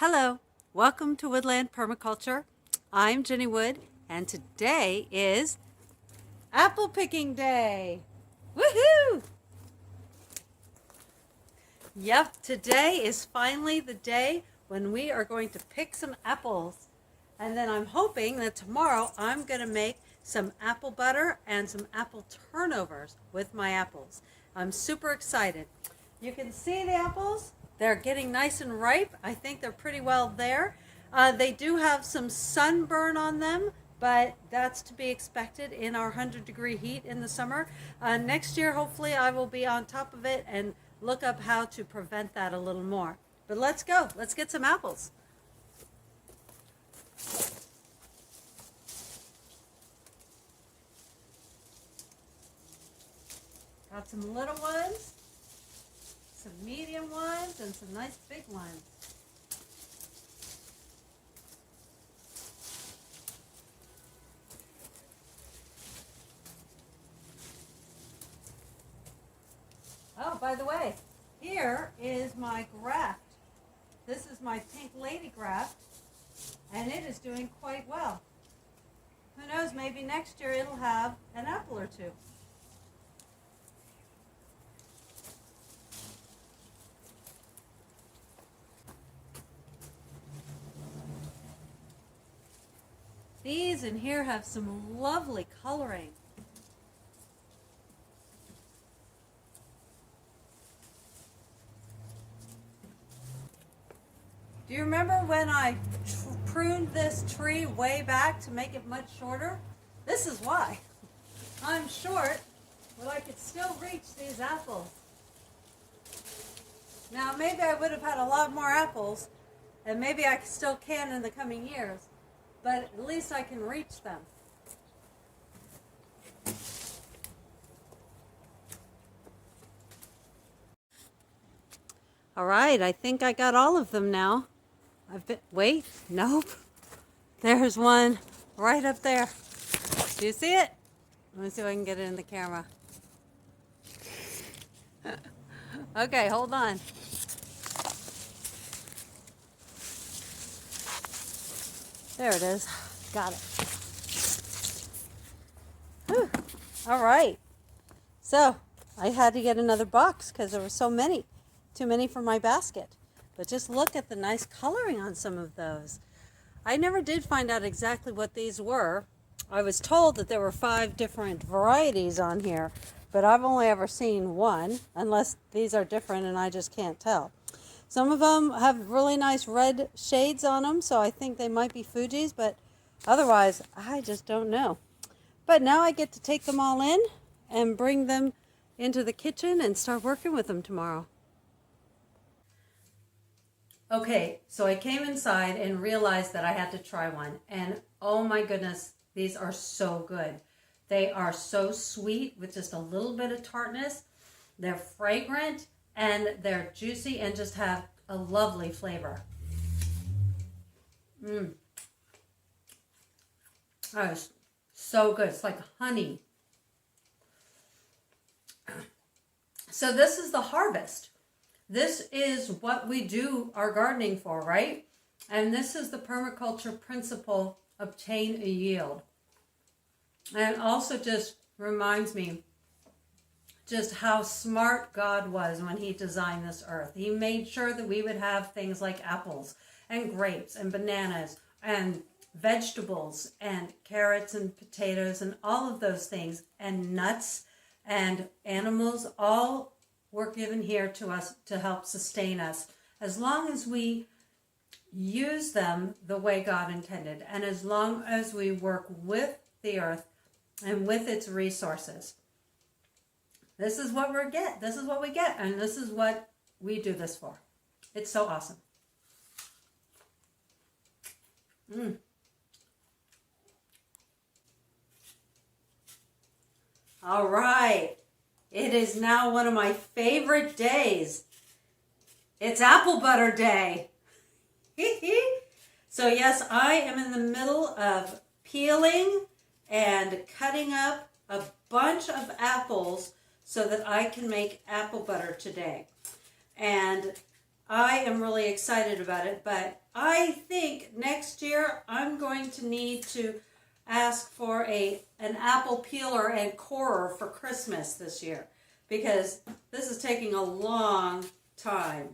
Hello, welcome to Woodland Permaculture. I'm Jenny Wood, and today is apple picking day. Woohoo! Yep, today is finally the day when we are going to pick some apples. And then I'm hoping that tomorrow I'm going to make some apple butter and some apple turnovers with my apples. I'm super excited. You can see the apples. They're getting nice and ripe. I think they're pretty well there. They do have some sunburn on them, but that's to be expected in our 100-degree heat in the summer. Next year, hopefully, I will be on top of it and look up how to prevent that a little more. But let's go. Let's get some apples. Got some little ones, some medium ones, and some nice big ones. Oh, by the way, here is my graft. This is my pink lady graft, and it is doing quite well. Who knows, maybe next year it'll have an apple or two. These in here have some lovely coloring. Do you remember when I pruned this tree way back to make it much shorter? This is why. I'm short, but I could still reach these apples. Now maybe I would have had a lot more apples, and maybe I still can in the coming years, but at least I can reach them. All right, I think I got all of them now. Wait, nope. There's one right up there. Do you see it? Let me see if I can get it in the camera. Okay, hold on. There it is. Got it. Whew. All right. So I had to get another box because there were so many. Too many for my basket. But just look at the nice coloring on some of those. I never did find out exactly what these were. I was told that there were 5 different varieties on here, but I've only ever seen one, unless these are different and I just can't tell. Some of them have really nice red shades on them, so I think they might be Fuji's, but otherwise, I just don't know. But now I get to take them all in and bring them into the kitchen and start working with them tomorrow. Okay, so I came inside and realized that I had to try one, and oh my goodness, these are so good. They are so sweet with just a little bit of tartness. They're fragrant and they're juicy and just have a lovely flavor. That is so good. It's like honey. So this is the harvest. This is what we do our gardening for, right? And this is the permaculture principle, obtain a yield. And it also just reminds me just how smart God was when he designed this earth. He made sure that we would have things like apples and grapes and bananas and vegetables and carrots and potatoes and all of those things, and nuts and animals, all were given here to us to help sustain us, as long as we use them the way God intended, and as long as we work with the earth and with its resources. This is what we get. This is what we get, and this is what we do this for. It's so awesome. All right. It is now one of my favorite days. It's apple butter day. So yes, I am in the middle of peeling and cutting up a bunch of apples so that I can make apple butter today. And I am really excited about it, but I think next year I'm going to need to ask for an apple peeler and corer for Christmas this year, because this is taking a long time.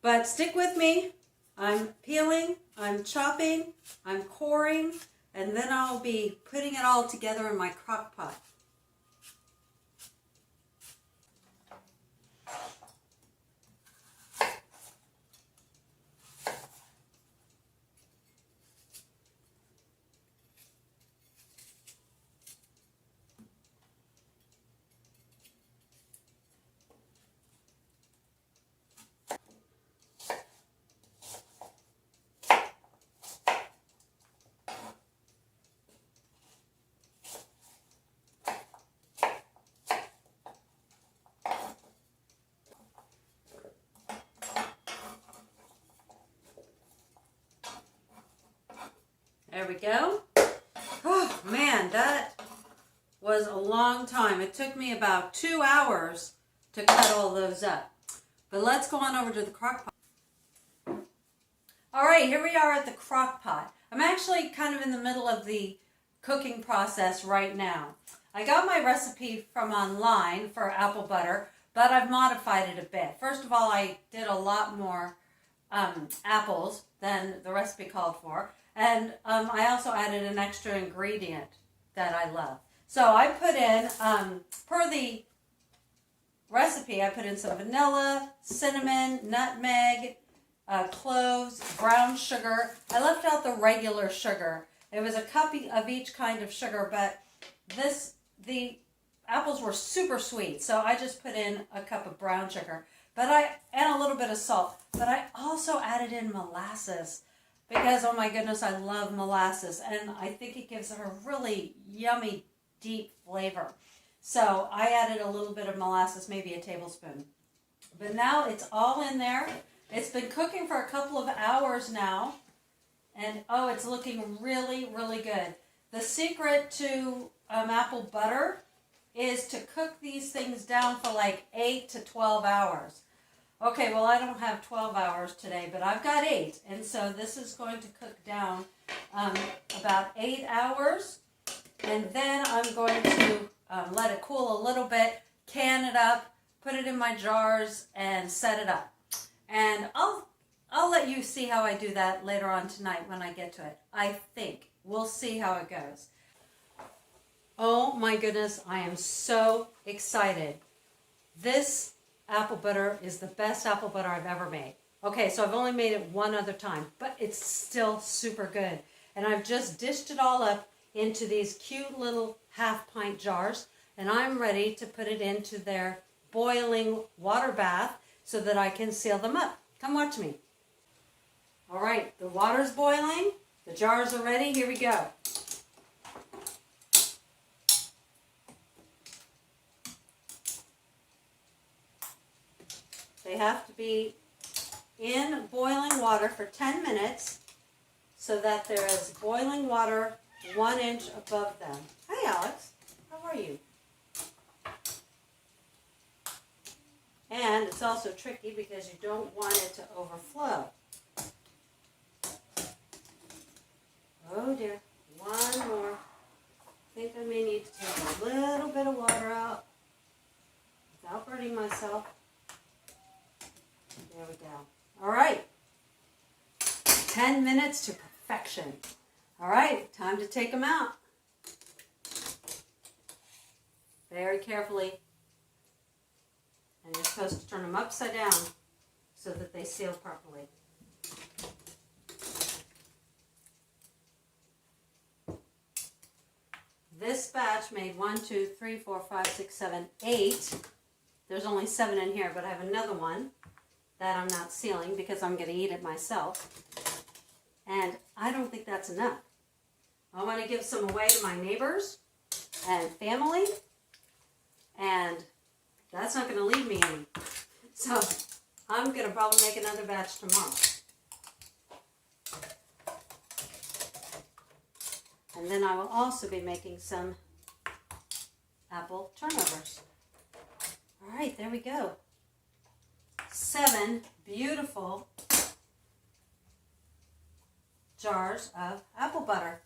But stick with me. I'm peeling, I'm chopping, I'm coring, and then I'll be putting it all together in my crock pot. There we go. Oh man, that was a long time. It took me about 2 hours to cut all those up. But let's go on over to the crock pot. All right, here we are at the crock pot. I'm actually kind of in the middle of the cooking process right now. I got my recipe from online for apple butter, but I've modified it a bit. First of all, I did a lot more apples than the recipe called for. And I also added an extra ingredient that I love. So I put in, per the recipe, I put in some vanilla, cinnamon, nutmeg, cloves, brown sugar. I left out the regular sugar. It was a cup of each kind of sugar, but the apples were super sweet, so I just put in a cup of brown sugar. And a little bit of salt. But I also added in molasses, because, oh my goodness, I love molasses, and I think it gives it a really yummy, deep flavor. So I added a little bit of molasses, maybe a tablespoon. But now it's all in there. It's been cooking for a couple of hours now, and oh, it's looking really, really good. The secret to apple butter is to cook these things down for like 8 to 12 hours. Okay, well, I don't have 12 hours today, but I've got 8. And so this is going to cook down about 8 hours. And then I'm going to let it cool a little bit, can it up, put it in my jars, and set it up. And I'll let you see how I do that later on tonight when I get to it. I think. We'll see how it goes. Oh my goodness, I am so excited. This apple butter is the best apple butter I've ever made. Okay, so I've only made it one other time, but it's still super good. And I've just dished it all up into these cute little half-pint jars, and I'm ready to put it into their boiling water bath so that I can seal them up. Come watch me. All right, the water's boiling, the jars are ready, here we go. They have to be in boiling water for 10 minutes so that there is boiling water 1 inch above them. Hi, Alex. How are you? And it's also tricky because you don't want it to overflow. Oh dear. One more. I think I may need to take a little bit of water out without burning myself. There we go. All right. 10 minutes to perfection. All right, time to take them out. Very carefully. And you're supposed to turn them upside down so that they seal properly. This batch made 1, 2, 3, 4, 5, 6, 7, 8. There's only 7 in here, but I have another one that I'm not sealing because I'm going to eat it myself. And I don't think that's enough. I want to give some away to my neighbors and family, and that's not going to leave me any. So I'm going to probably make another batch tomorrow. And then I will also be making some apple turnovers. All right, there we go. 7 beautiful jars of apple butter.